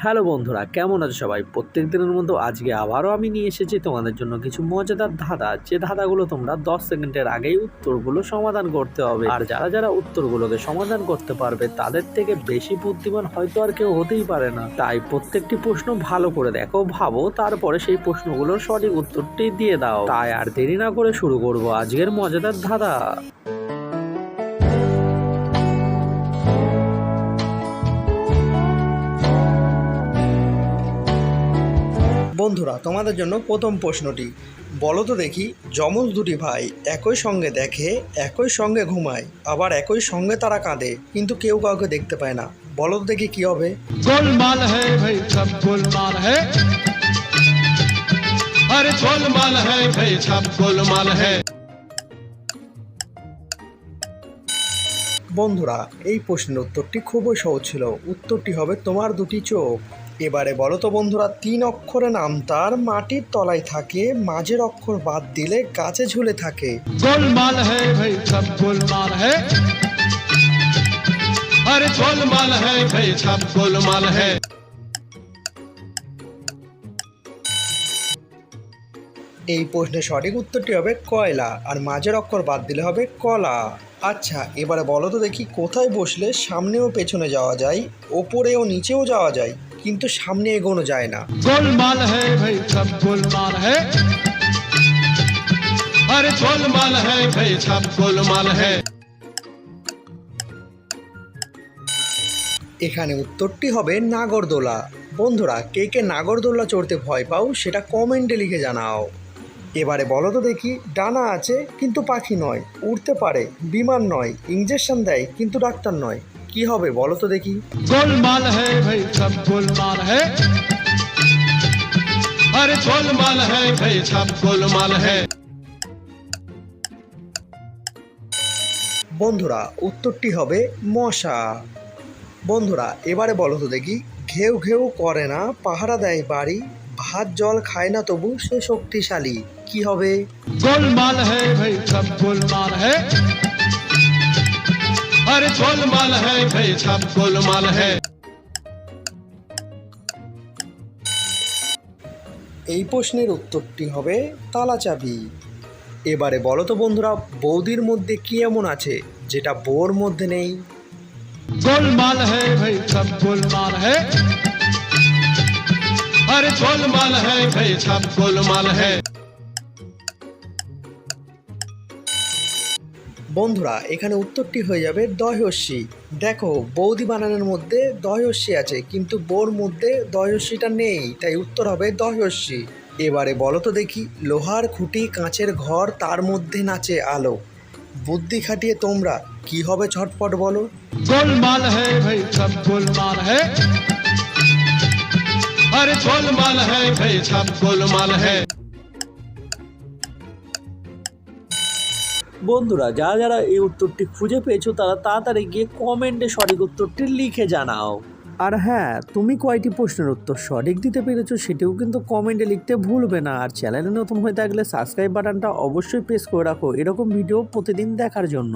Hello বন্ধুরা, কেমন আছো সবাই? প্রত্যেক দিনের মতো আজকে আবারও আমি নিয়ে এসেছি তোমাদের জন্য কিছু মজাদার ধাঁধা, যে ধাঁধাগুলো তোমরা 10 সেকেন্ডের আগেই উত্তরগুলো সমাধান করতে হবে। আর যারা যারা উত্তরগুলোকে সমাধান করতে পারবে তাদের থেকে বেশি বুদ্ধিমান হয়তো আর কেউ হতেই পারে না। তাই প্রত্যেকটি প্রশ্ন ভালো করে দেখো, ভাবো, তারপরে সেই প্রশ্নগুলোর সঠিক উত্তরটি দিয়ে দাও। তাই আর দেরি না করে শুরু করবো আজকের মজাদার ধাঁধা। বন্ধুরা, তোমাদের জন্য প্রথম প্রশ্নটি, বলো তো দেখি, যমজ দুটি ভাই একই সঙ্গে দেখে, একই সঙ্গে ঘুমায়, আবার একই সঙ্গে তারা কাঁদে, কিন্তু কেউ কাউকে দেখতে পায় না। বলো তো দেখি কি হবে? गोलमाल है भाई सब गोलमाल है, अरे गोलमाल है भाई सब गोलमाल है। বন্ধুরা, এই প্রশ্নের উত্তরটি খুবই সহজ ছিল। উত্তরটি হবে তোমার দুটি চোখ। এবারে বলো তো বন্ধুরা, 3 অক্ষরের নাম তার, মাটির তলায় থাকে, মাঝের অক্ষর বাদ দিলে গাছে ঝুলে থাকে। गोलमाल है भाई सब गोलमाल है, अरे गोलमाल है भाई सब गोलमाल है। এই প্রশ্নের সঠিক উত্তরটি হবে কয়লা, আর মাঝের অক্ষর বাদ দিলে হবে কলা। আচ্ছা, এবারে বলো তো দেখি, কোথায় বসলে সামনেও পেছনে যাওয়া যায়, ওপরেও নিচেও যাওয়া যায়, কিন্তু সামনে এগোনো যায় না। गोलमाल है भाई सब गोलमाल है, अरे गोलमाल है भाई सब गोलमाल है। এখানে উত্তরটি হবে নাগরদোলা। বন্ধুরা, কে কে নাগরদোলা চড়তে ভয় পাও সেটা কমেন্টে লিখে জানাও। এবারে বলো তো দেখি, ডানা আছে কিন্তু পাখি নয়, উড়তে পারে বিমান নয়, ইঞ্জেকশন দেয় কিন্তু ডাক্তার নয়, কি হবে বলো তো দেখি? गोलमाल है भाई सब गोलमाल है, अरे गोलमाल है भाई सब गोलमाल है। বন্ধুরা, উত্তরটি হবে মশা। বন্ধুরা, এবারে বলো তো দেখি, ঘেউ ঘেউ করে না, পাহারা দেয় বাড়ি, ভাত জল খায় না তবু সে শক্তিশালী, কি হবে? गोलमाल है भाई सब गोलमाल है, अरे गोलमाल है भाई सब गोलमाल है। এই প্রশ্নের উত্তরটি হবে তালা চাবি। এবারে বলো তো বন্ধুরা, বৌদির মধ্যে কি এমন আছে যেটা বউর মধ্যে নেই? गोलमाल है भाई सब गोलमाल है, अरे गोलमाल है भाई सब गोलमाल है। বন্ধুরা, এখানে উত্তরটি হয়ে যাবে দহস্যি। দেখো, বৌদি বানানোর মধ্যে দহস্যি আছে, কিন্তু বোর মধ্যে দহস্যিটা নেই, তাই উত্তর হবে দহস্যি। এবারে বলো তো দেখি, লোহার খুঁটি কাঁচের ঘর, তার মধ্যে নাচে আলো, বুদ্ধি খাটিয়ে তোমরা কি হবে ঝটপট বলো? गोलमाल है भाई सब गोलमाल है, अरे गोलमाल है भाई सब गोलमाल है। বন্ধুরা, যারা যারা এই উত্তরটি খুঁজে পেয়েছো তারা তাড়াতাড়ি গিয়ে কমেন্টে সঠিক উত্তরটি লিখে জানাও। আর হ্যাঁ, তুমি কয়টি প্রশ্নের উত্তর সঠিক দিতে পেরেছো সেটিও কিন্তু কমেন্টে লিখতে ভুলবে না। আর চ্যানেলে নতুন হয়ে থাকলে সাবস্ক্রাইব বাটনটা অবশ্যই প্রেস করে রাখো এরকম ভিডিও প্রতিদিন দেখার জন্য।